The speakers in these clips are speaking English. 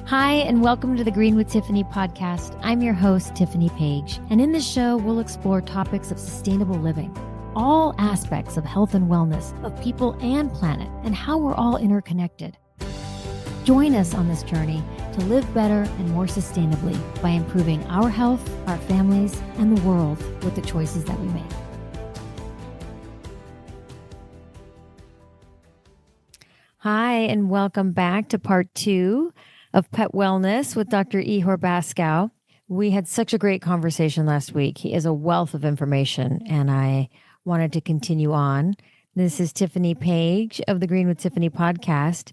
Hi, and welcome to the Green with Tiffany podcast. I'm your host, Tiffany Page, and in this show, we'll explore topics of sustainable living, all aspects of health and wellness of people and planet, and how we're all interconnected. Join us on this journey to live better and more sustainably by improving our health, our families, and the world with the choices that we make. Hi, and welcome back to part 2 of Pet Wellness with Dr. Ihor Basko. We had such a great conversation last week. He is a wealth of information, and I wanted to continue on. This is Tiffany Page of the Green with Tiffany podcast.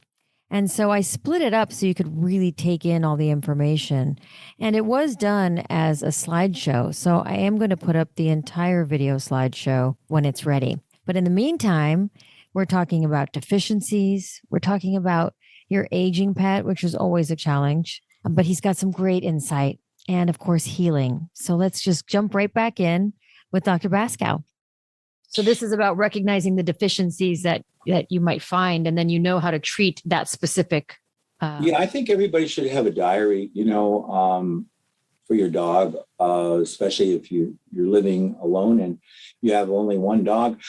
And so I split it up so you could really take in all the information. And it was done as a slideshow. So I am going to put up the entire video slideshow when it's ready. But in the meantime, we're talking about deficiencies. We're talking about your aging pet, which is always a challenge, but he's got some great insight and, of course, healing. So let's just jump right back in with Dr. Basko. So this is about recognizing the deficiencies that you might find, and then you know how to treat that specific. Yeah, I think everybody should have a diary, for your dog, especially if you're living alone and you have only one dog.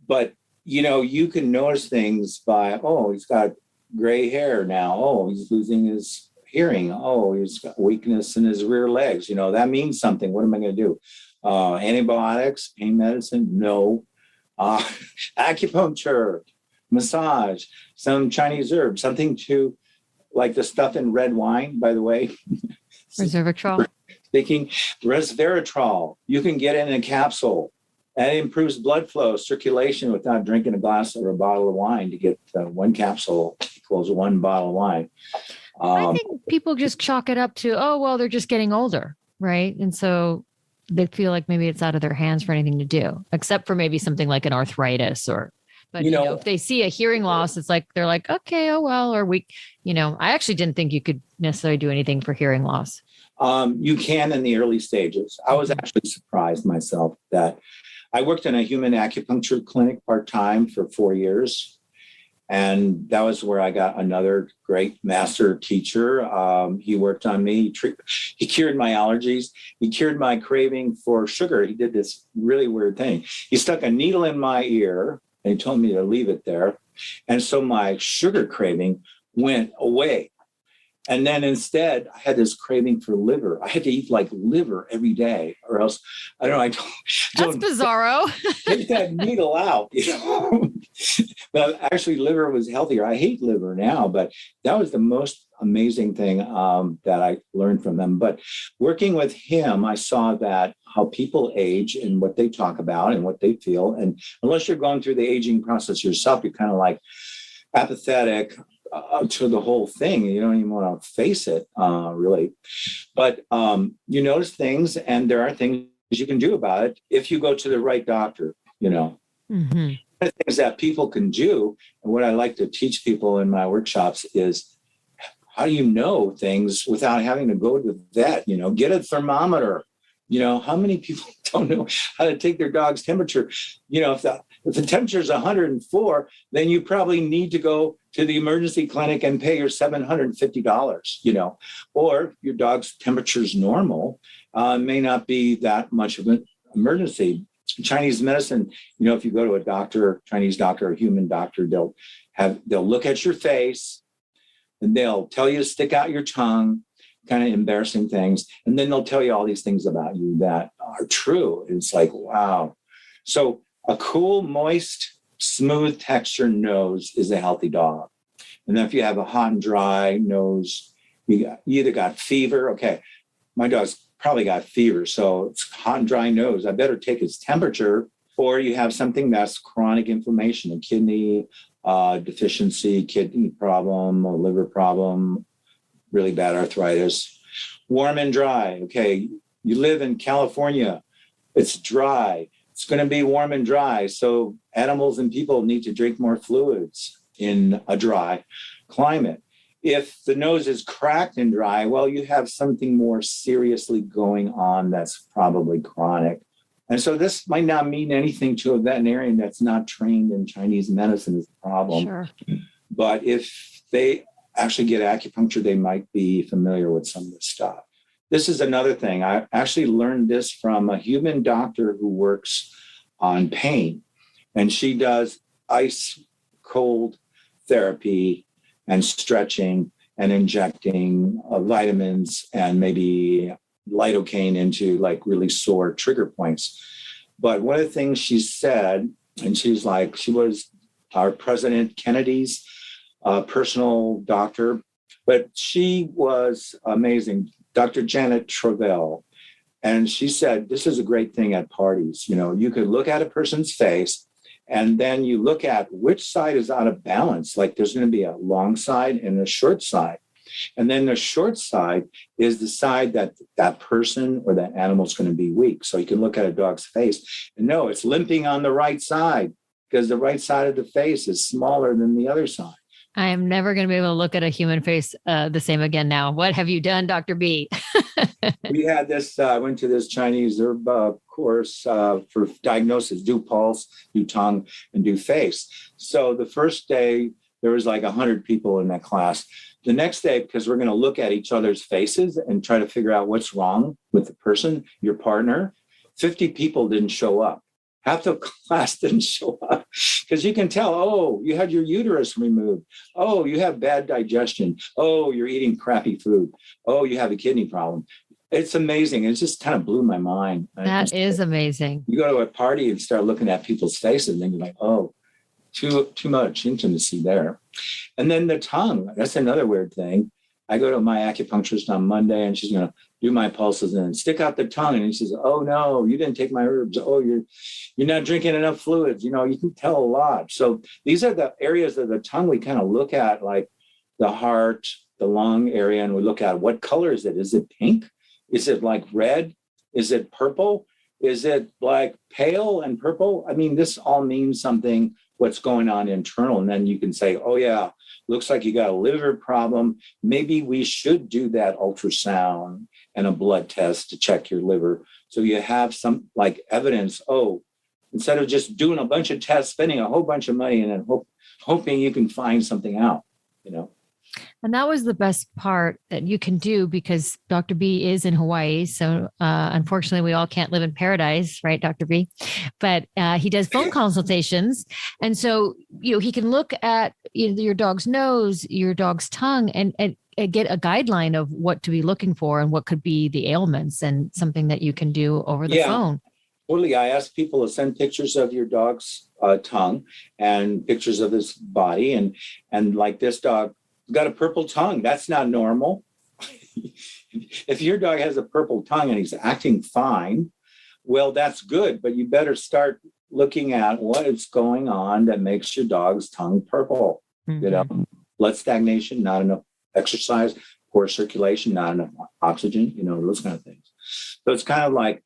But, you can notice things by, he's got gray hair now. Oh, he's losing his hearing. Oh, he's got weakness in his rear legs. That means something. What am I going to do? Antibiotics, pain medicine? No. Acupuncture, massage, some Chinese herb, something to, like the stuff in red wine, by the way. Resveratrol. Speaking, resveratrol. You can get it in a capsule. That improves blood flow, circulation without drinking a glass or a bottle of wine. To get one capsule equals one bottle of wine. I think people just chalk it up to, they're just getting older, right? And so they feel like maybe it's out of their hands for anything to do, except for maybe something like an arthritis but if they see a hearing loss, it's like, they're like, okay, or we, I actually didn't think you could necessarily do anything for hearing loss. You can in the early stages. I was actually surprised myself that I worked in a human acupuncture clinic part-time for 4 years. And that was where I got another great master teacher. He worked on me. He cured my allergies. He cured my craving for sugar. He did this really weird thing. He stuck a needle in my ear and he told me to leave it there. And so my sugar craving went away. And then instead, I had this craving for liver. I had to eat like liver every day, or else That's bizarro. Take that needle out, But actually, liver was healthier. I hate liver now, but that was the most amazing thing that I learned from him. But working with him, I saw that how people age and what they talk about and what they feel. And unless you're going through the aging process yourself, you're kind of like apathetic to the whole thing. You don't even want to face it, really. But you notice things, and there are things you can do about it if you go to the right doctor, Mm-hmm. Things that people can do. And what I like to teach people in my workshops is, how do you know things without having to go to the vet? Get a thermometer. How many people don't know how to take their dog's temperature? If the temperature is 104, then you probably need to go to the emergency clinic and pay your $750, or your dog's temperature is normal, may not be that much of an emergency. Chinese medicine, if you go to a doctor, Chinese doctor or human doctor, they'll look at your face and they'll tell you to stick out your tongue, kind of embarrassing things. And then they'll tell you all these things about you that are true. It's like, wow. So a cool, moist, smooth texture nose is a healthy dog. And then if you have a hot and dry nose, you either got fever. Okay, my dog's probably got fever, so it's hot and dry nose. I better take his temperature. Or you have something that's chronic inflammation, a kidney deficiency, kidney problem, a liver problem, really bad arthritis. Warm and dry. Okay, you live in California. It's dry. It's going to be warm and dry. So animals and people need to drink more fluids in a dry climate. If the nose is cracked and dry, well, you have something more seriously going on that's probably chronic. And so this might not mean anything to a veterinarian that's not trained in Chinese medicine is the problem. Sure. But if they actually get acupuncture, they might be familiar with some of this stuff. This is another thing. I actually learned this from a human doctor who works on pain, and she does ice cold therapy and stretching and injecting vitamins and maybe lidocaine into like really sore trigger points. But one of the things she said, and she was our President Kennedy's personal doctor, but she was amazing, Dr. Janet Travell. And she said, this is a great thing at parties. You know, you could look at a person's face and then you look at which side is out of balance. Like there's going to be a long side and a short side. And then the short side is the side that that person or that animal is going to be weak. So you can look at a dog's face and know it's limping on the right side because the right side of the face is smaller than the other side. I am never going to be able to look at a human face the same again now. What have you done, Dr. B? We had this, I went to this Chinese herb course for diagnosis, do pulse, do tongue, and do face. So the first day, there was like 100 people in that class. The next day, because we're going to look at each other's faces and try to figure out what's wrong with the person, your partner, 50 people didn't show up. Half the class didn't show up because you can tell, oh, you had your uterus removed. Oh, you have bad digestion. Oh, you're eating crappy food. Oh, you have a kidney problem. It's amazing. It just kind of blew my mind. That is amazing. You go to a party and start looking at people's faces and then you're like, oh, too much intimacy there. And then the tongue, that's another weird thing. I go to my acupuncturist on Monday and she's going to do my pulses and stick out the tongue. And he says, oh, no, you didn't take my herbs. Oh, you're not drinking enough fluids. You know, you can tell a lot. So these are the areas of the tongue we kind of look at, like the heart, the lung area. And we look at what color is it? Is it pink? Is it like red? Is it purple? Is it like pale and purple? I mean, this all means something, what's going on internal. And then you can say, oh, yeah, looks like you got a liver problem. Maybe we should do that ultrasound and a blood test to check your liver. So you have some like evidence, oh, instead of just doing a bunch of tests, spending a whole bunch of money and then hoping you can find something out, you know. And that was the best part that you can do because Dr. B is in Hawaii. So unfortunately, we all can't live in paradise, right, Dr. B? But he does phone consultations. And so, you know, he can look at your dog's nose, your dog's tongue, and get a guideline of what to be looking for and what could be the ailments and something that you can do over the phone. Totally. I ask people to send pictures of your dog's tongue and pictures of his body. And like this dog, got a purple tongue. That's not normal. If your dog has a purple tongue and he's acting fine, well, that's good, but you better start looking at what is going on that makes your dog's tongue purple. Mm-hmm. You know, blood stagnation, not enough exercise, poor circulation, not enough oxygen, you know, those kind of things. So it's kind of like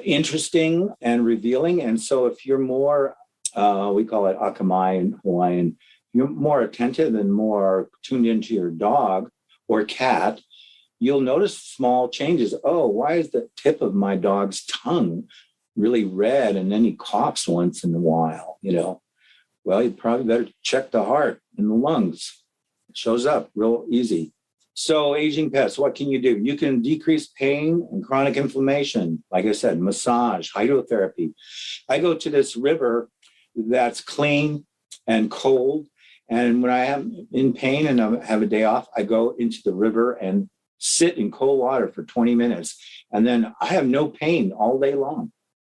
interesting and revealing. And so if you're more, we call it akamai in Hawaiian, you're more attentive and more tuned into your dog or cat, you'll notice small changes. Oh, why is the tip of my dog's tongue really red? And then he coughs once in a while, you know. Well, you probably better check the heart and the lungs. It shows up real easy. So aging pets, what can you do? You can decrease pain and chronic inflammation. Like I said, massage, hydrotherapy. I go to this river that's clean and cold. And when I am in pain and I have a day off, I go into the river and sit in cold water for 20 minutes. And then I have no pain all day long.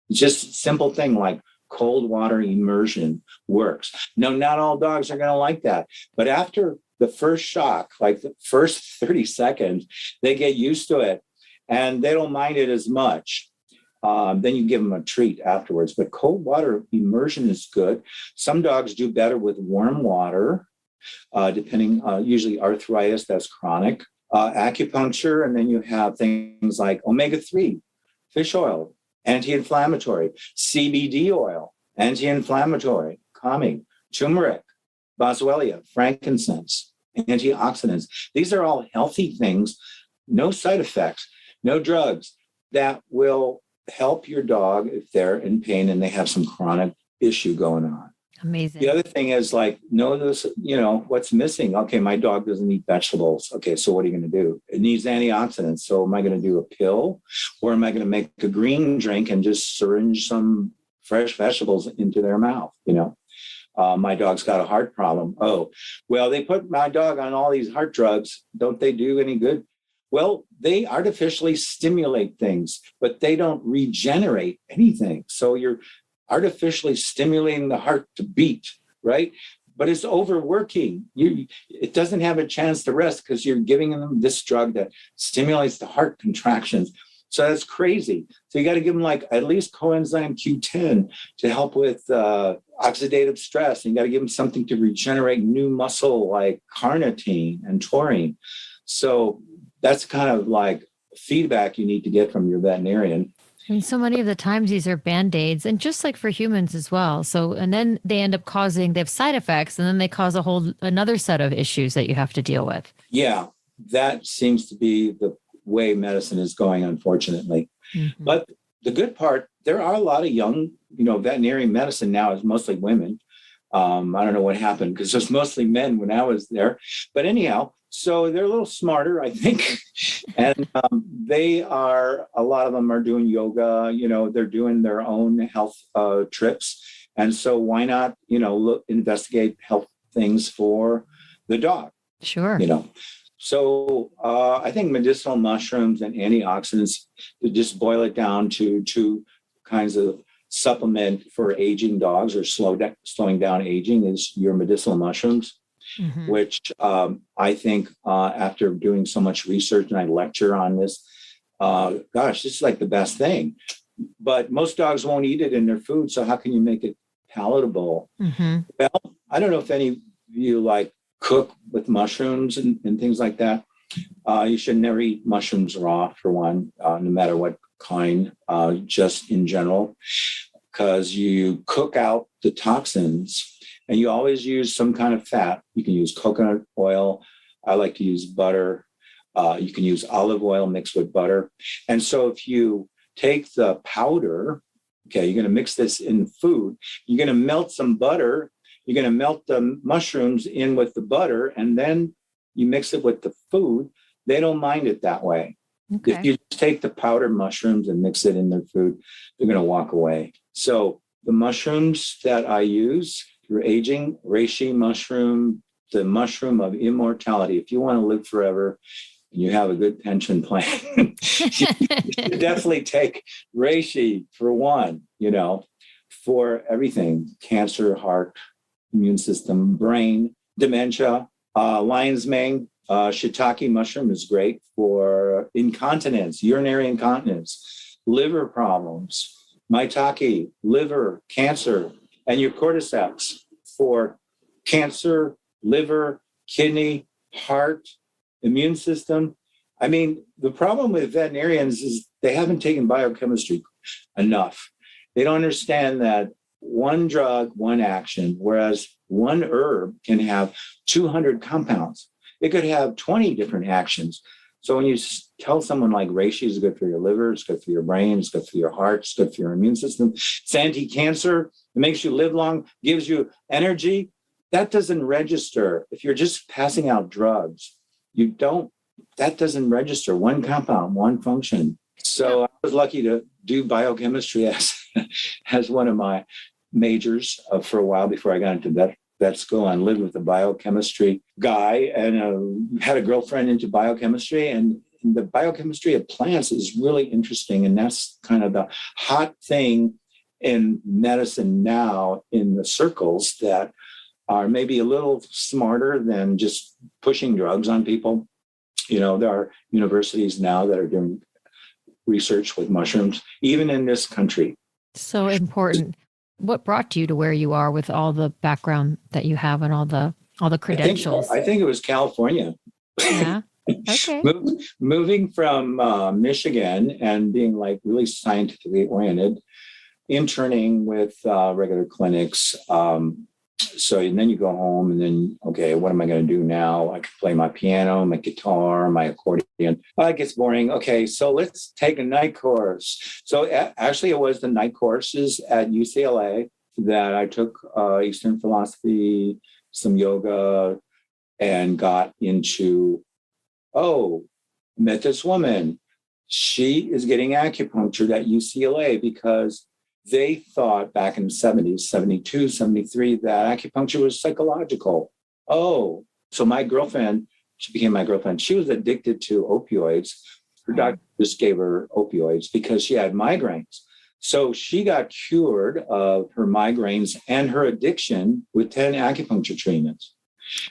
It's just a simple thing like cold water immersion works. No, not all dogs are going to like that. But after the first shock, like the first 30 seconds, they get used to it and they don't mind it as much. Then you give them a treat afterwards. But cold water immersion is good. Some dogs do better with warm water, depending, usually arthritis, that's chronic. Acupuncture, and then you have things like omega-3, fish oil, anti-inflammatory, CBD oil, anti-inflammatory, calming, turmeric, boswellia, frankincense, antioxidants. These are all healthy things, no side effects, no drugs that will help your dog if they're in pain and they have some chronic issue going on. The Amazing. other thing is like, know this, what's missing. Okay, my dog doesn't eat vegetables. Okay, so what are you going to do? It needs antioxidants. So am I going to do a pill, or am I going to make a green drink and just syringe some fresh vegetables into their mouth? My dog's got a heart problem. Oh, well, they put my dog on all these heart drugs. Don't they do any good? Well, they artificially stimulate things, but they don't regenerate anything. So you're artificially stimulating the heart to beat, right? But it's overworking. It doesn't have a chance to rest because you're giving them this drug that stimulates the heart contractions. So that's crazy. So you got to give them like at least coenzyme Q10 to help with oxidative stress. And you got to give them something to regenerate new muscle like carnitine and taurine. So that's kind of like feedback you need to get from your veterinarian. And so many of the times these are band-aids, and just like for humans as well. So, and then they end up they have side effects, and then they cause another set of issues that you have to deal with. Yeah, that seems to be the way medicine is going, unfortunately. Mm-hmm. But the good part, there are a lot of young, veterinary medicine now is mostly women. I don't know what happened because it was mostly men when I was there. But anyhow, so they're a little smarter, I think. And a lot of them are doing yoga, they're doing their own health trips. And so why not, investigate health things for the dog? Sure. So I think medicinal mushrooms and antioxidants, to just boil it down to two kinds of supplement for aging dogs or slowing down aging is your medicinal mushrooms, mm-hmm. which I think after doing so much research and I lecture on this, this is like the best thing. But most dogs won't eat it in their food. So how can you make it palatable? Mm-hmm. Well, I don't know if any of you like cook with mushrooms and things like that. You should never eat mushrooms raw, for one, no matter what kind, just in general, because you cook out the toxins and you always use some kind of fat. You can use coconut oil. I like to use butter. You can use olive oil mixed with butter. And so if you take the powder, okay, you're going to mix this in food, you're going to melt some butter. You're going to melt the mushrooms in with the butter, and then you mix it with the food. They don't mind it that way. Okay. If you take the powdered mushrooms and mix it in their food, they're going to walk away. So the mushrooms that I use for aging, reishi mushroom, the mushroom of immortality. If you want to live forever and you have a good pension plan, you definitely take reishi for one, for everything, cancer, heart, immune system, brain, dementia, lion's mane, shiitake mushroom is great for incontinence, urinary incontinence, liver problems, maitake, liver, cancer, and your cordyceps for cancer, liver, kidney, heart, immune system. I mean, the problem with veterinarians is they haven't taken biochemistry enough. They don't understand that one drug, one action, whereas one herb can have 200 compounds. It could have 20 different actions. So when you tell someone like reishi is good for your liver, it's good for your brain, it's good for your heart, it's good for your immune system, it's anti-cancer, it makes you live long, gives you energy, that doesn't register. If you're just passing out drugs, that doesn't register. One compound, one function. So I was lucky to do biochemistry as one of my majors for a while before I got into vet school. I lived with a biochemistry guy and had a girlfriend into biochemistry. And the biochemistry of plants is really interesting. And that's kind of the hot thing in medicine now in the circles that are maybe a little smarter than just pushing drugs on people. There are universities now that are doing research with mushrooms, even in this country. So important. What brought you to where you are with all the background that you have and all the credentials? I think it was California. Yeah. Okay. Moving from Michigan and being like really scientifically oriented, interning with regular clinics. So then you go home and then, okay, what am I going to do now? I can play my piano, my guitar, my accordion. It gets boring. Okay, so let's take a night course. So actually it was the night courses at UCLA. that I took Eastern philosophy, some yoga, and got into, met this woman. She is getting acupuncture at UCLA because they thought back in the 70s, 72, 73, that acupuncture was psychological. Oh, so my girlfriend, she became my girlfriend. She was addicted to opioids. Her doctor just gave her opioids because she had migraines. So she got cured of her migraines and her addiction with 10 acupuncture treatments.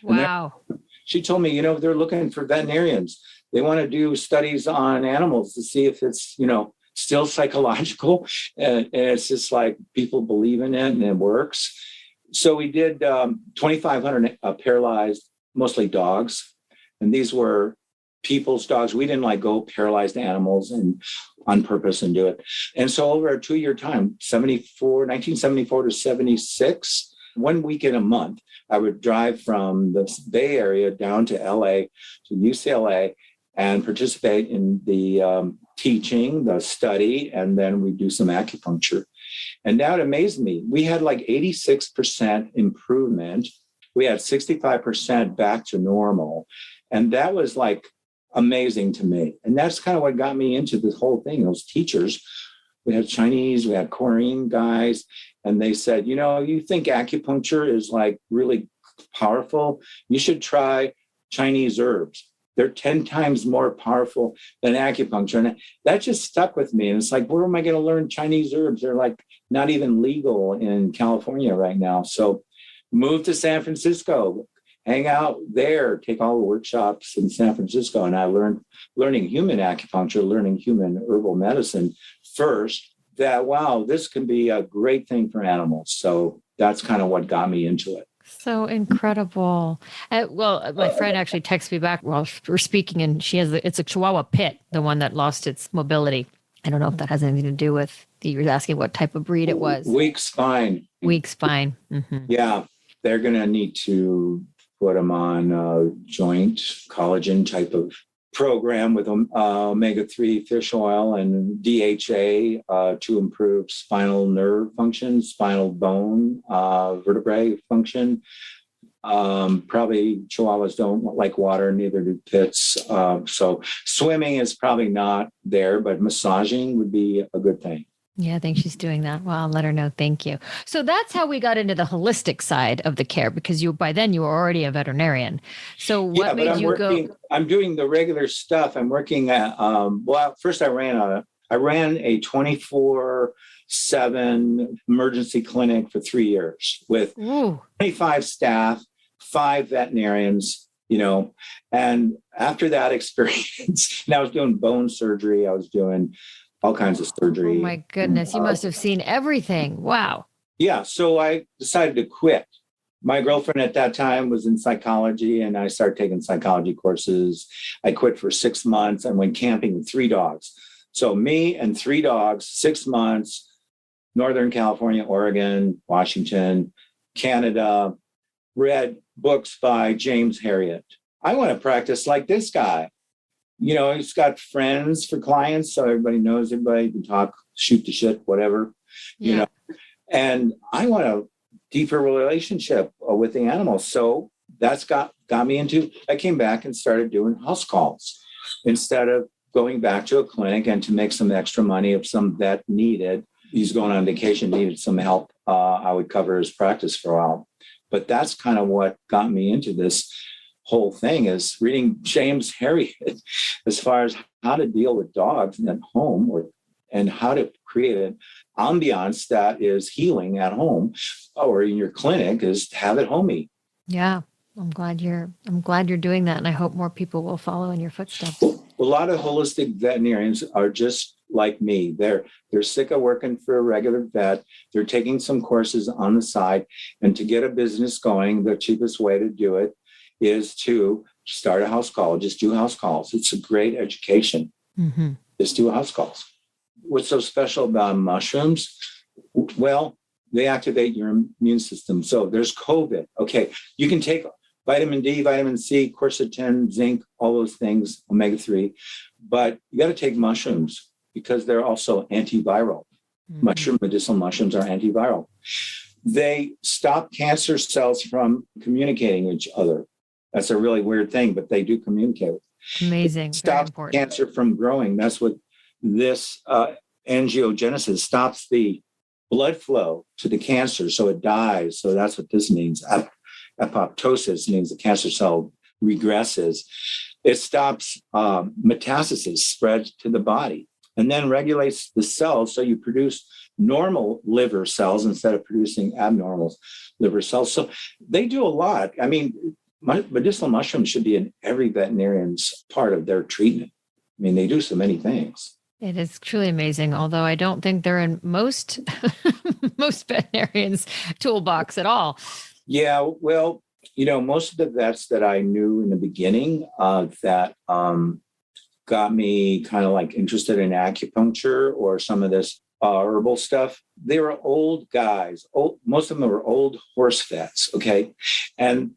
Wow. She told me, they're looking for veterinarians. They want to do studies on animals to see if it's, still psychological. And it's just like people believe in it and it works. So we did 2,500 paralyzed, mostly dogs. And these were people's dogs. We didn't go paralyzed animals and on purpose and do it. And so over a 2-year time, 1974 to 76, 1 week in a month, I would drive from the Bay Area down to LA, to UCLA, and participate in the teaching, the study, and then we do some acupuncture. And that amazed me. We had 86% improvement. We had 65% back to normal. And that was amazing to me. And that's kind of what got me into this whole thing. Those teachers, we had Chinese, we had Korean guys, and they said, you think acupuncture is really powerful? You should try Chinese herbs. They're 10 times more powerful than acupuncture. And that just stuck with me. And it's where am I going to learn Chinese herbs? They're not even legal in California right now. So moved to San Francisco, hang out there, take all the workshops in San Francisco. And I learning human acupuncture, learning human herbal medicine first, that, wow, this can be a great thing for animals. So that's kind of what got me into it. So incredible. Well, my friend actually texted me back while we're speaking, and it's a Chihuahua pit, the one that lost its mobility. I don't know if that has anything to do with you were asking what type of breed it was. Weak spine. Weak spine. Mm-hmm. Yeah, they're going to need to put them on joint collagen type of program with omega-3 fish oil and DHA to improve spinal nerve function, spinal bone, vertebrae function. Probably Chihuahuas don't like water, neither do pits. So swimming is probably not there, but massaging would be a good thing. Yeah, I think she's doing that. Well, I'll let her know. Thank you. So that's how we got into the holistic side of the care, because by then you were already a veterinarian. So what made you go? I'm doing the regular stuff. I'm working at, first I ran a 24/7 emergency clinic for 3 years with 25 staff, 5 veterinarians, and after that experience, and I was doing bone surgery. I was doing all kinds of surgery. Oh my goodness. You must have seen everything. Wow. Yeah. So I decided to quit. My girlfriend at that time was in psychology, and I started taking psychology courses. I quit for 6 months and went camping with 3 dogs. So me and 3 dogs, 6 months, Northern California, Oregon, Washington, Canada, read books by James Herriot. I want to practice like this guy. He's got friends for clients, so everybody knows everybody, can talk, shoot the shit, whatever, and I want a deeper relationship with the animals. So that's got me into, I came back and started doing house calls instead of going back to a clinic, and to make some extra money if some vet needed, he's going on vacation, needed some help, I would cover his practice for a while. But that's kind of what got me into this whole thing, is reading James Herriot as far as how to deal with dogs at home, and how to create an ambiance that is healing at home or in your clinic, is have it homey. Yeah. I'm glad you're doing that. And I hope more people will follow in your footsteps. A lot of holistic veterinarians are just like me. They're sick of working for a regular vet. They're taking some courses on the side, and to get a business going, the cheapest way to do it is to start a house call. Just do house calls. It's a great education. Mm-hmm. Just do house calls. What's so special about mushrooms? Well, they activate your immune system. So there's COVID. Okay, you can take vitamin D, vitamin C, quercetin, zinc, all those things, omega-3, but you got to take mushrooms because they're also antiviral. Mm-hmm. Medicinal mushrooms are antiviral. they stop cancer cells from communicating with each other. That's a really weird thing, but they do communicate. Amazing. It Very stops important. cancer from growing. That's what this angiogenesis stops the blood flow to the cancer, so it dies. So that's what this means. Apoptosis means the cancer cell regresses. It stops metastasis spread to the body, and then regulates the cells so you produce normal liver cells instead of producing abnormal liver cells. So they do a lot. I mean, medicinal mushrooms should be in every veterinarian's part of their treatment. I mean, they do so many things. It is truly amazing, although I don't think they're in most most veterinarians' toolbox at all. Yeah, well, most of the vets that I knew in the beginning that got me kind of like interested in acupuncture or some of this herbal stuff, they were old guys. Most of them were old horse vets, okay? And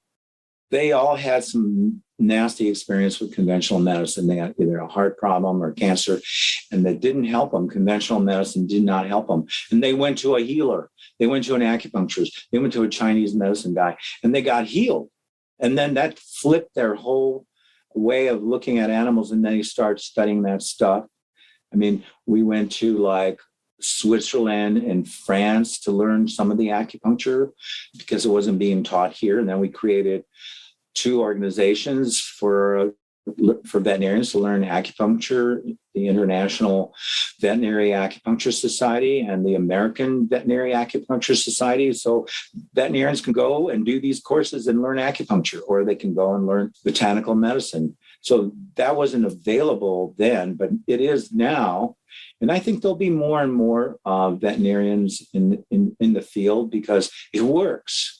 they all had some nasty experience with conventional medicine. They had either a heart problem or cancer, and that didn't help them. Conventional medicine did not help them. And they went to a healer. They went to an acupuncturist. They went to a Chinese medicine guy, and they got healed. And then that flipped their whole way of looking at animals, and then they start studying that stuff. I mean, we went to like Switzerland and France to learn some of the acupuncture because it wasn't being taught here. And then we created 2 organizations for veterinarians to learn acupuncture, the International Veterinary Acupuncture Society and the American Veterinary Acupuncture Society. So veterinarians can go and do these courses and learn acupuncture, or they can go and learn botanical medicine. So that wasn't available then, but it is now. And I think there'll be more and more veterinarians in the field because it works,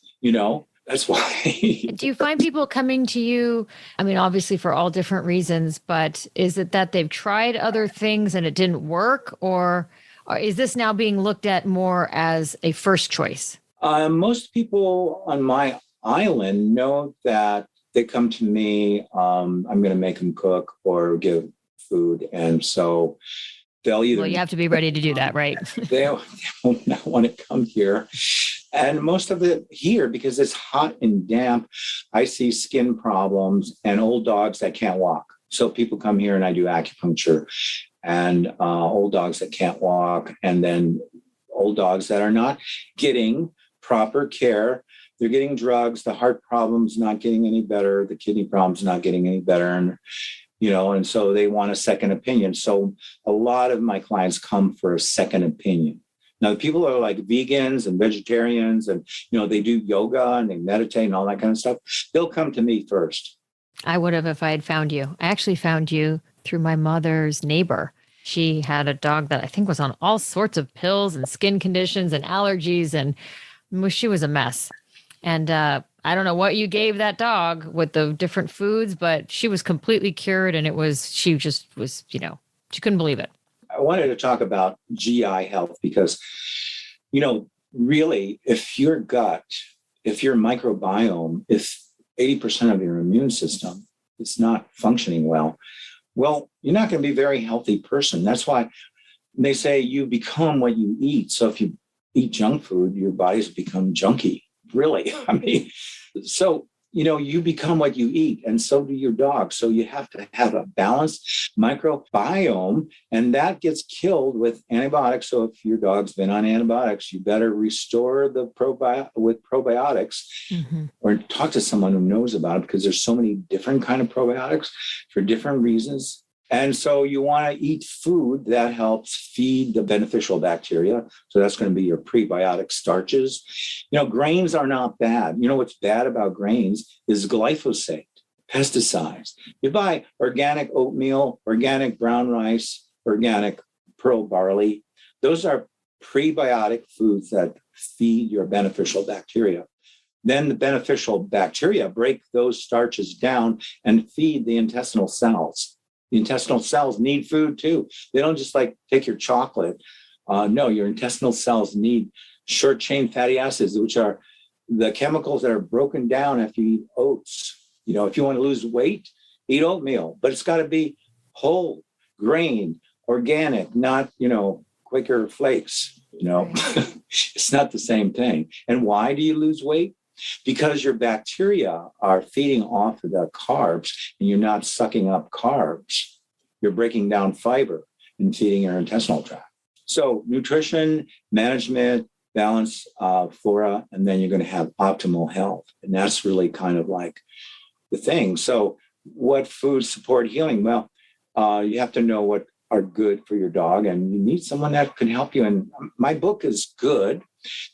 That's why. Do you find people coming to you? I mean, obviously for all different reasons, but is it that they've tried other things and it didn't work? Or is this now being looked at more as a first choice? Most people on my island know that they come to me, I'm going to make them cook or give food. And so they'll either... Well, you have to be ready to do that, right? They will not want to come here. And most of it here, because it's hot and damp, I see skin problems and old dogs that can't walk. So people come here and I do acupuncture, and old dogs that can't walk, and then old dogs that are not getting proper care. They're getting drugs. The heart problem's not getting any better. The kidney problem's not getting any better. And so they want a second opinion. So a lot of my clients come for a second opinion. Now, the people are like vegans and vegetarians and, they do yoga and they meditate and all that kind of stuff. They'll come to me first. I would have if I had found you. I actually found you through my mother's neighbor. She had a dog that I think was on all sorts of pills and skin conditions and allergies, and she was a mess. And I don't know what you gave that dog with the different foods, but she was completely cured. And she just was, she couldn't believe it. I wanted to talk about GI health because, really, if your gut, if your microbiome, if 80% of your immune system is not functioning well, you're not going to be a very healthy person. That's why they say you become what you eat. So if you eat junk food, your body's become junky. Really. I mean, so, you become what you eat, and so do your dog. So you have to have a balanced microbiome, and that gets killed with antibiotics. So if your dog's been on antibiotics, you better restore the with probiotics, or talk to someone who knows about it, because there's so many different kind of probiotics for different reasons. And so you want to eat food that helps feed the beneficial bacteria. So that's going to be your prebiotic starches. Grains are not bad. What's bad about grains is glyphosate, pesticides. You buy organic oatmeal, organic brown rice, organic pearl barley. Those are prebiotic foods that feed your beneficial bacteria. Then the beneficial bacteria break those starches down and feed the intestinal cells. The intestinal cells need food too. They don't just take your chocolate. No, your intestinal cells need short chain fatty acids, which are the chemicals that are broken down after you eat oats. If you want to lose weight, eat oatmeal, but it's got to be whole grain, organic, not, Quaker flakes, Right. it's not the same thing. And why do you lose weight? Because your bacteria are feeding off of the carbs and you're not sucking up carbs. You're breaking down fiber and feeding your intestinal tract. So nutrition, management, balance, flora, and then you're going to have optimal health. And that's really kind of like the thing. So what foods support healing? Well, you have to know what are good for your dog, and you need someone that can help you. And my book is good.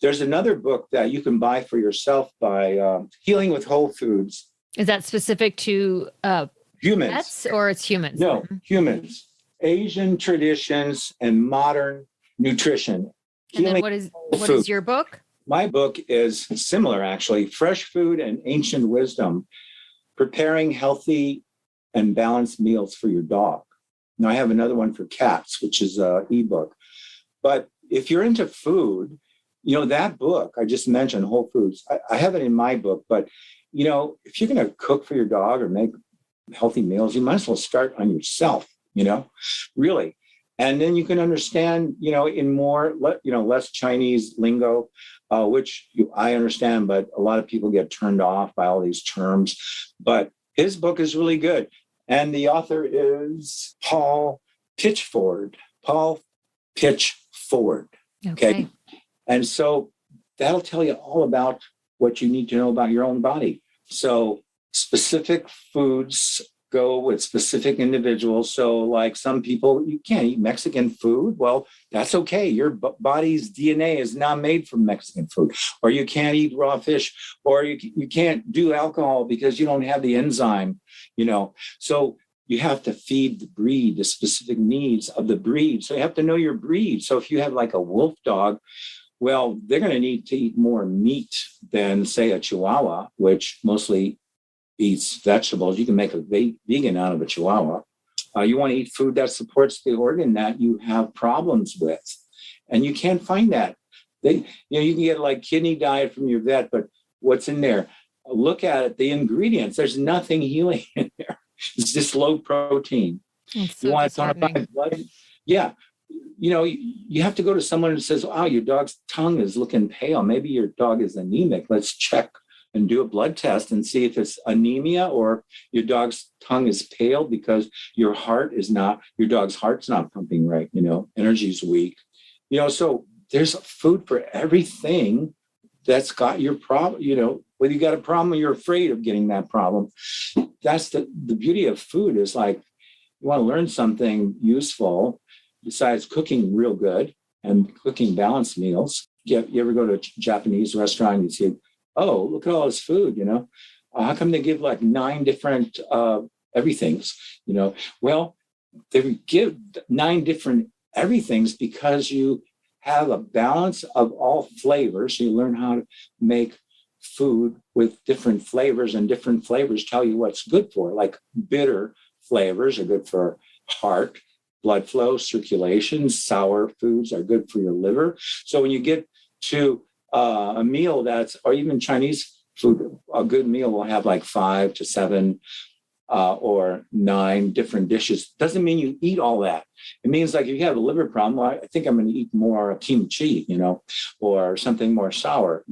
There's another book that you can buy for yourself by Healing with Whole Foods. Is that specific to Humans. pets or it's humans? No, humans. Asian traditions and modern nutrition. And then Healing what food. is your book? My book is similar, actually. Fresh Food and Ancient Wisdom, Preparing Healthy and Balanced Meals for Your Dog. Now, I have another one for cats, which is an ebook. But if you're into food, that book I just mentioned, Whole Foods, I have it in my book. But, if you're going to cook for your dog or make healthy meals, you might as well start on yourself, really. And then you can understand, in more, less Chinese lingo, which I understand, but a lot of people get turned off by all these terms. But his book is really good. And the author is Paul Pitchford. Okay. And so that'll tell you all about what you need to know about your own body. So specific foods go with specific individuals. So like some people, you can't eat Mexican food. Well, that's okay. Your body's DNA is not made from Mexican food. Or you can't eat raw fish, or you can't do alcohol because you don't have the enzyme, So you have to feed the breed, the specific needs of the breed. So you have to know your breed. So if you have like a wolf dog, well, they're going to need to eat more meat than, say, a Chihuahua, which mostly eats vegetables. You can make a vegan out of a Chihuahua. You want to eat food that supports the organ that you have problems with. And you can't find that. You can get like kidney diet from your vet, but what's in there? Look at it, the ingredients. There's nothing healing in there. It's just low protein. It's you so want to tonify blood? Yeah. You have to go to someone who says, "Oh, your dog's tongue is looking pale. Maybe your dog is anemic. Let's check and do a blood test and see if it's anemia or your dog's tongue is pale because your dog's heart's not pumping right. Energy's weak. So there's food for everything that's got your problem, whether you got a problem or you're afraid of getting that problem. That's the beauty of food is like, you want to learn something useful besides cooking real good and cooking balanced meals. You ever go to a Japanese restaurant and you see, oh, look at all this food, how come they give like 9 different everythings, Well, they give 9 different everythings because you have a balance of all flavors. So you learn how to make food with different flavors, and different flavors tell you what's good for. Like bitter flavors are good for heart, blood flow, circulation. Sour foods are good for your liver. So when you get to a meal or even Chinese food, a good meal will have like 5 to 7 or 9 different dishes. Doesn't mean you eat all that. It means like if you have a liver problem, well, I think I'm going to eat more kimchi, or something more sour,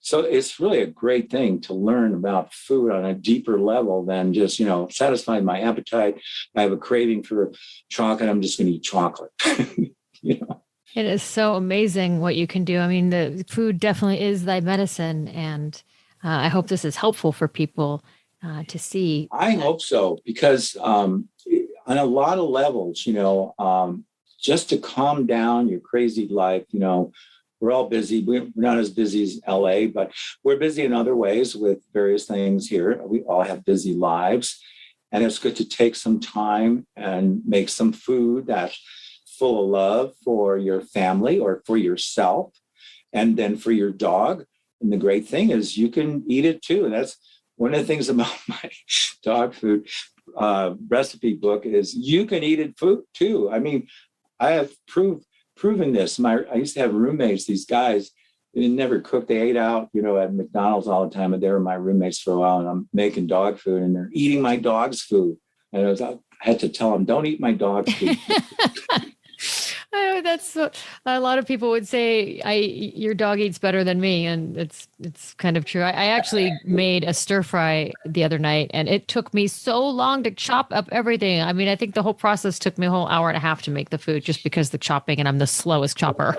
So it's really a great thing to learn about food on a deeper level than just, satisfying my appetite. I have a craving for chocolate. I'm just going to eat chocolate, It is so amazing what you can do. I mean, the food definitely is thy medicine. And I hope this is helpful for people to see. I hope so, because on a lot of levels, just to calm down your crazy life, we're all busy. We're not as busy as LA, but we're busy in other ways with various things here. We all have busy lives. And it's good to take some time and make some food that's full of love for your family or for yourself, and then for your dog. And the great thing is you can eat it too. And that's one of the things about my dog food recipe book is you can eat it food too. I mean, I have proven this. I used to have roommates, these guys, they never cooked. They ate out, at McDonald's all the time. And they were my roommates for a while. And I'm making dog food and they're eating my dog's food. And I had to tell them, don't eat my dog's food. Oh, a lot of people would say your dog eats better than me, and it's kind of true. I actually made a stir fry the other night, and it took me so long to chop up everything. I mean, I think the whole process took me a whole hour and a half to make the food just because the chopping, and I'm the slowest chopper.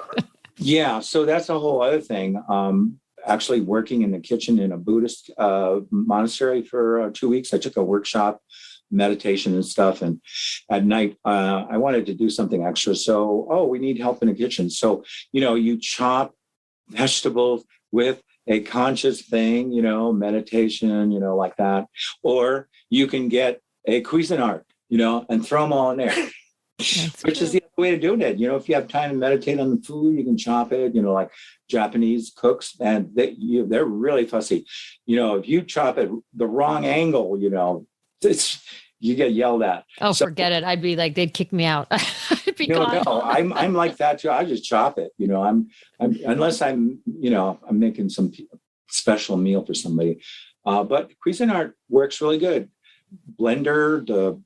Yeah, so that's a whole other thing. Actually, working in the kitchen in a Buddhist monastery for 2 weeks, I took a workshop, meditation and stuff. And at night, I wanted to do something extra. So, we need help in the kitchen. So, you chop vegetables with a conscious thing, meditation, like that. Or you can get a Cuisinart, and throw them all in there. Which is the other way to do it. If you have time to meditate on the food, you can chop it, like Japanese cooks, and they're really fussy. If you chop it the wrong angle, you get yelled at. Oh, so, forget it. I'd be like, they'd kick me out. I'd be gone. No, I'm like that too. I just chop it. I'm unless I'm making some special meal for somebody. But Cuisinart works really good. Blender, the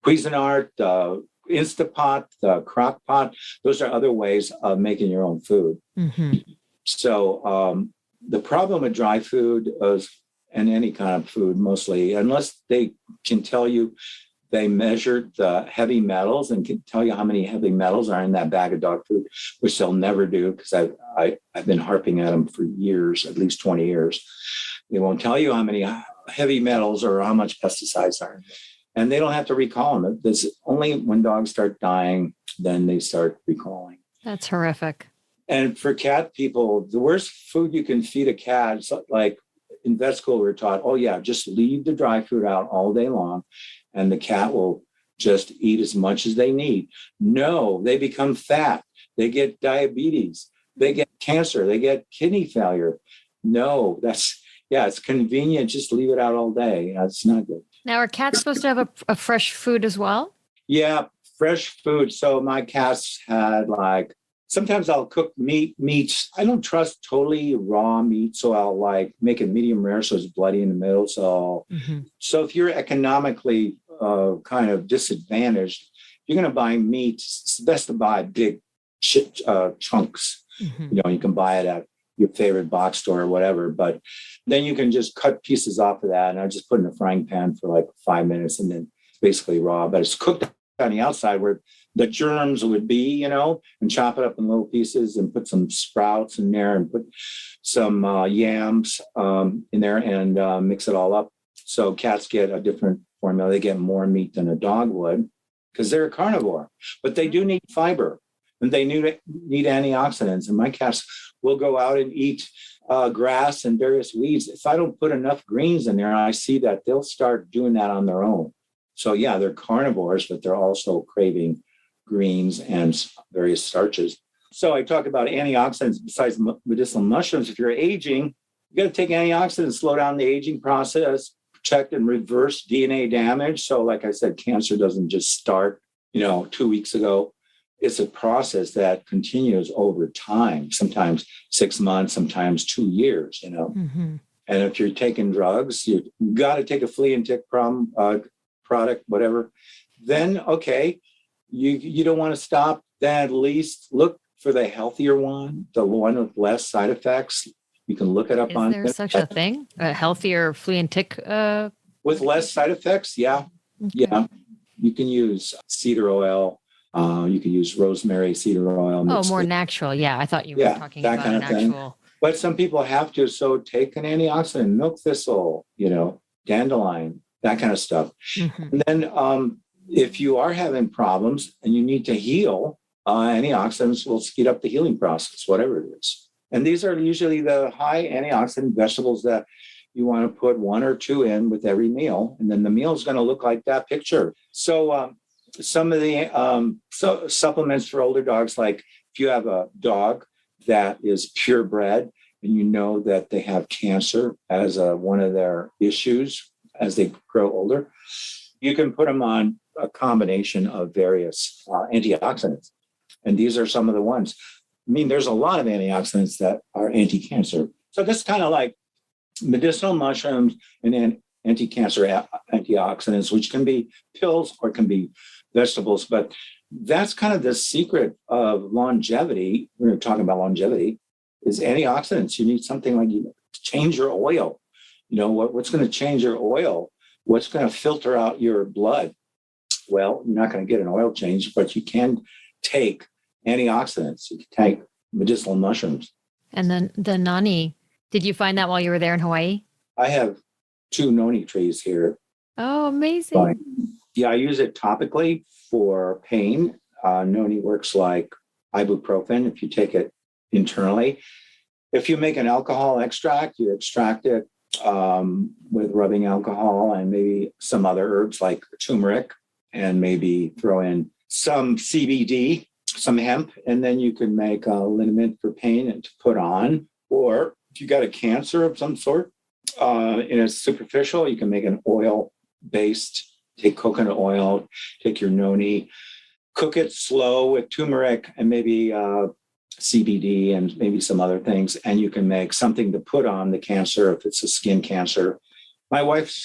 Cuisinart, the Instapot, the crock pot, those are other ways of making your own food. Mm-hmm. So the problem with dry food is, and any kind of food mostly, unless they can tell you they measured the heavy metals and can tell you how many heavy metals are in that bag of dog food, which they'll never do because I've been harping at them for years, at least 20 years. They won't tell you how many heavy metals or how much pesticides are in there. And they don't have to recall them. It's only when dogs start dying, then they start recalling. That's horrific. And for cat people, the worst food you can feed a cat is like in vet school, we're taught, just leave the dry food out all day long and the cat will just eat as much as they need. No, they become fat. They get diabetes. They get cancer. They get kidney failure. No, it's convenient. Just leave it out all day. It's not good. Now, are cats supposed to have a fresh food as well? Yeah, fresh food. So my cats had sometimes I'll cook meats. I don't trust totally raw meat. So I'll make it medium rare so it's bloody in the middle. So if you're economically kind of disadvantaged, you're going to buy meat. It's best to buy big chunks. Mm-hmm. You can buy it at your favorite box store or whatever, but then you can just cut pieces off of that. And I just put in a frying pan for 5 minutes and then it's basically raw, but it's cooked on the outside where the germs would be, and chop it up in little pieces and put some sprouts in there and put some yams in there and mix it all up. So cats get a different formula. They get more meat than a dog would because they're a carnivore, but they do need fiber. And they need antioxidants. And my cats will go out and eat grass and various weeds. If I don't put enough greens in there, I see that they'll start doing that on their own. So yeah, they're carnivores, but they're also craving greens and various starches. So I talk about antioxidants besides medicinal mushrooms. If you're aging, you got to take antioxidants, slow down the aging process, protect and reverse DNA damage. So like I said, cancer doesn't just start, 2 weeks ago. It's a process that continues over time, sometimes 6 months, sometimes 2 years, Mm-hmm. And if you're taking drugs, you got to take a flea and tick product, whatever. Then, okay, you don't want to stop. Then at least look for the healthier one, the one with less side effects. You can look it up on. Is there such a thing? A healthier flea and tick? With less side effects, yeah. Okay. Yeah. You can use cedar oil. You can use rosemary, cedar oil. More natural. Yeah, I thought you were talking about an actual. But some people have to. So take an antioxidant, milk thistle, dandelion, that kind of stuff. Mm-hmm. And then if you are having problems and you need to heal, antioxidants will speed up the healing process, whatever it is. And these are usually the high antioxidant vegetables that you want to put 1 or 2 in with every meal. And then the meal is going to look like that picture. So some of the supplements for older dogs, like if you have a dog that is purebred and you know that they have cancer as one of their issues as they grow older, you can put them on a combination of various antioxidants. And these are some of the ones. I mean, there's a lot of antioxidants that are anti-cancer. So this is kind of like medicinal mushrooms and anti-cancer antioxidants, which can be pills or can be vegetables. But that's kind of the secret of longevity. When we're talking about longevity, is antioxidants. You need something like you to change your oil. What's going to change your oil? What's going to filter out your blood? Well, you're not going to get an oil change, but you can take antioxidants. You can take medicinal mushrooms. And then the nani, did you find that while you were there in Hawaii? I have 2 noni trees here. Oh, amazing. Yeah, I use it topically for pain. Noni works like ibuprofen if you take it internally. If you make an alcohol extract, you extract it with rubbing alcohol and maybe some other herbs like turmeric, and maybe throw in some CBD, some hemp, and then you can make a liniment for pain and to put on. Or if you got a cancer of some sort, and it's superficial, you can make an oil-based, take coconut oil, take your noni, cook it slow with turmeric and maybe CBD and maybe some other things, and you can make something to put on the cancer if it's a skin cancer. My wife,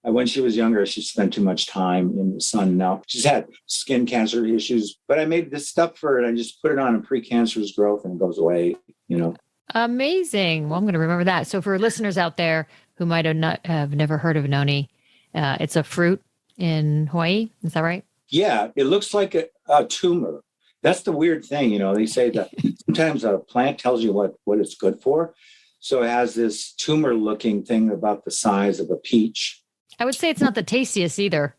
when she was younger, she spent too much time in the sun. Now she's had skin cancer issues, but I made this stuff for it. I just put it on a precancerous growth and it goes away, Amazing. Well, I'm going to remember that. So for listeners out there who might have never heard of noni, it's a fruit in Hawaii. Is that right? Yeah, it looks like a tumor. That's the weird thing. They say that sometimes a plant tells you what it's good for. So it has this tumor looking thing about the size of a peach. I would say it's not the tastiest either.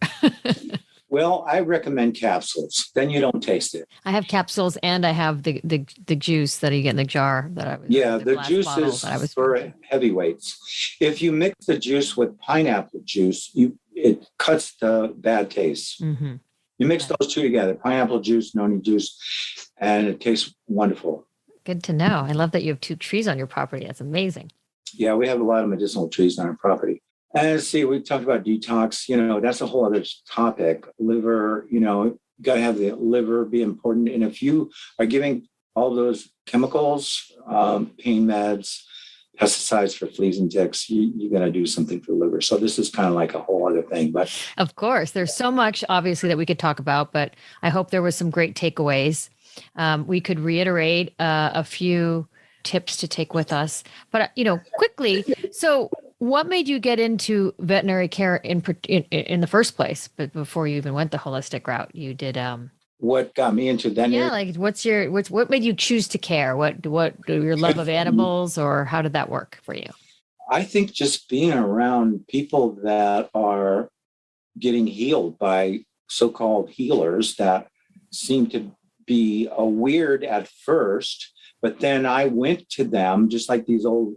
Well, I recommend capsules. Then you don't taste it. I have capsules and I have the juice that you get in the jar that I was. Yeah, the juice is for heavyweights. If you mix the juice with pineapple juice, it cuts the bad taste. Mm-hmm. You mix those 2 together, pineapple juice, noni juice, and it tastes wonderful. Good to know. I love that you have 2 trees on your property. That's amazing. Yeah, we have a lot of medicinal trees on our property. And see, we talked about detox, that's a whole other topic. Liver, you got to have the liver be important. And if you are giving all those chemicals, pain meds, pesticides for fleas and ticks, you got to do something for the liver. So this is kind of like a whole other thing. But of course, there's so much obviously that we could talk about, but I hope there was some great takeaways. We could reiterate a few tips to take with us, but quickly. So what made you get into veterinary care in the first place? But before you even went the holistic route, you did. What got me into veterinary? Yeah, like what made you choose to care? What your love of animals, or how did that work for you? I think just being around people that are getting healed by so-called healers that seem to be weird at first, but then I went to them just like these old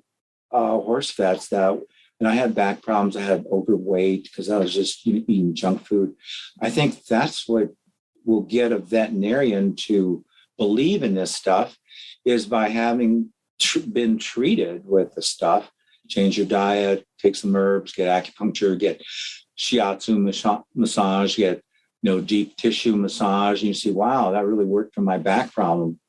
horse vets and I had back problems. I had overweight because I was just eating junk food. I think that's what will get a veterinarian to believe in this stuff is by having been treated with the stuff. Change your diet, take some herbs, get acupuncture, get shiatsu massage, get deep tissue massage. And you see, wow, that really worked for my back problem.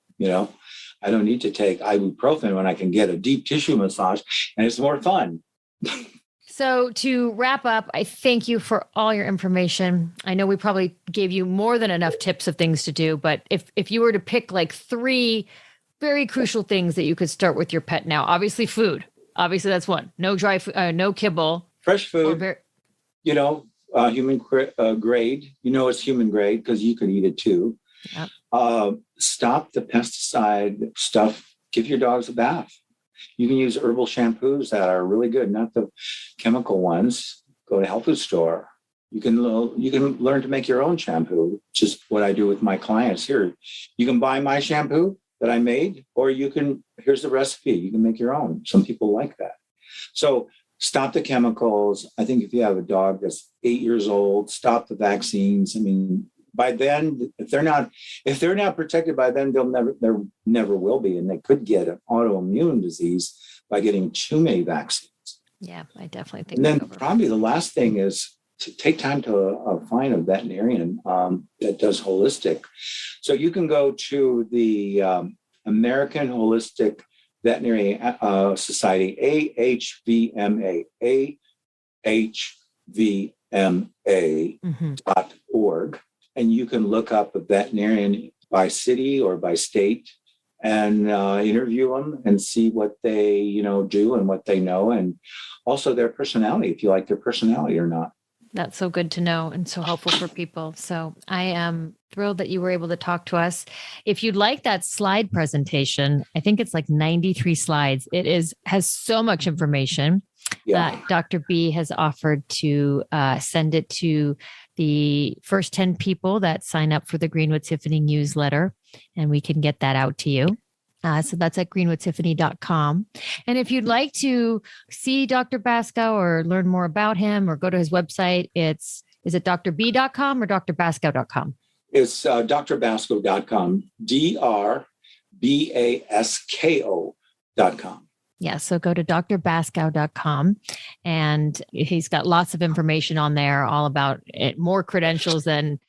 I don't need to take ibuprofen when I can get a deep tissue massage, and it's more fun. So to wrap up, I thank you for all your information. I know we probably gave you more than enough tips of things to do, but if you were to pick like 3 very crucial things that you could start with your pet now, obviously food. Obviously that's one. No dry food, no kibble. Fresh food, human grade. It's human grade because you could eat it too. Yep. Stop the pesticide stuff. Give your dogs a bath. You can use herbal shampoos that are really good, not the chemical ones. Go to health food store. You can learn to make your own shampoo, which is what I do with my clients here. You can buy my shampoo that I made, or here's the recipe. You can make your own. Some people like that. So stop the chemicals. I think if you have a dog that's 8 years old, stop the vaccines. I mean, by then, if they're not protected by then, there never will be, and they could get an autoimmune disease by getting too many vaccines. Yeah, I definitely think. And then probably the last thing is to take time to find a veterinarian that does holistic. So you can go to the American Holistic Veterinary Society, AHVMA, AHVMA.org. and you can look up a veterinarian by city or by state and interview them and see what they, do and what they know, and also their personality, if you like their personality or not. That's so good to know and so helpful for people. So I am thrilled that you were able to talk to us. If you'd like that slide presentation, I think it's like 93 slides. Has so much information that Dr. B has offered to send it to the first 10 people that sign up for the Green with Tiffany newsletter, and we can get that out to you. So that's at greenwithtiffany.com. And if you'd like to see Dr. Basko or learn more about him or go to his website, is it drb.com or drbasko.com? It's drbasko.com, drbasko.com. Yeah, so go to drbasko.com, and he's got lots of information on there all about it, more credentials than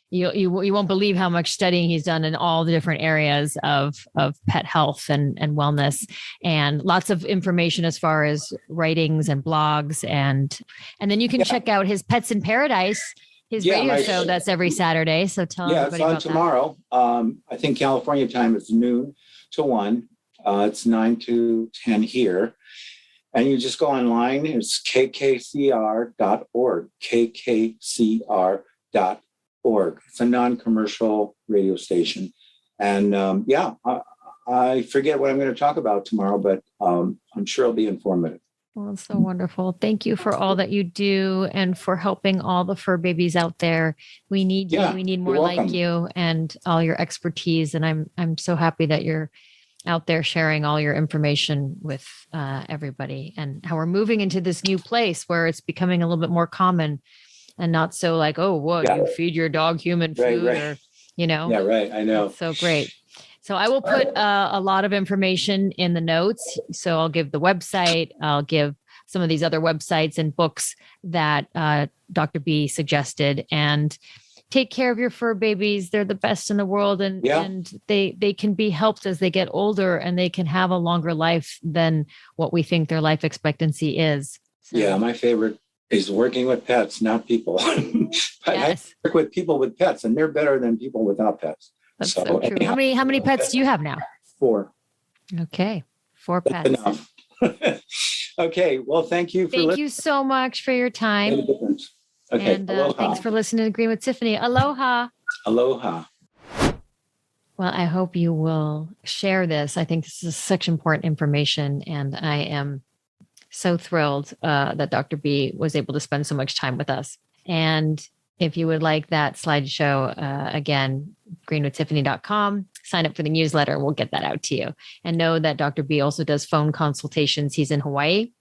you won't believe how much studying he's done in all the different areas of pet health and wellness, and lots of information as far as writings and blogs. And then you can check out his Pets in Paradise, his radio show that's every Saturday. So tell everybody about it's on tomorrow. I think California time is noon to 1. It's 9 to 10 here. And you just go online. It's kkcr.org, kkcr.org. It's a non-commercial radio station. And I forget what I'm going to talk about tomorrow, but I'm sure it'll be informative. Well, it's so wonderful. Thank you for all that you do and for helping all the fur babies out there. We need you. We need more like you and all your expertise. And I'm so happy that you're out there sharing all your information with everybody, and how we're moving into this new place where it's becoming a little bit more common and not so like, you feed your dog human food or, Yeah, right. I know. That's so great. So I will put a lot of information in the notes. So I'll give the website, I'll give some of these other websites and books that Dr. B suggested, and take care of your fur babies. They're the best in the world. And they can be helped as they get older, and they can have a longer life than what we think their life expectancy is. So. Yeah. My favorite is working with pets, not people. I work with people with pets, and they're better than people without pets. That's so true. How many pets do you have now? 4. Okay. 4 pets. That's enough. Okay. Well, thank you. Thank you so much for your time. Okay. And thanks for listening to Green with Tiffany. Aloha. Aloha. Well, I hope you will share this. I think this is such important information, and I am so thrilled that Dr. B was able to spend so much time with us. And if you would like that slideshow, again, greenwithtiffany.com, sign up for the newsletter. We'll get that out to you. And know that Dr. B also does phone consultations. He's in Hawaii,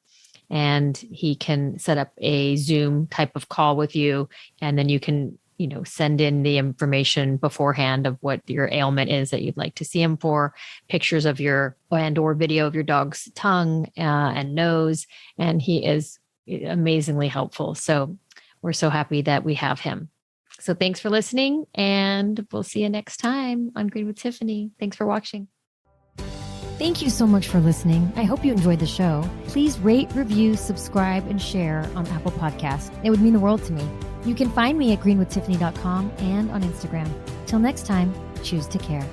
and he can set up a Zoom type of call with you. And then you can, send in the information beforehand of what your ailment is that you'd like to see him for, pictures of or video of your dog's tongue and nose. And he is amazingly helpful. So we're so happy that we have him. So thanks for listening, and we'll see you next time on Green with Tiffany. Thanks for watching. Thank you so much for listening. I hope you enjoyed the show. Please rate, review, subscribe, and share on Apple Podcasts. It would mean the world to me. You can find me at greenwithtiffany.com and on Instagram. Till next time, choose to care.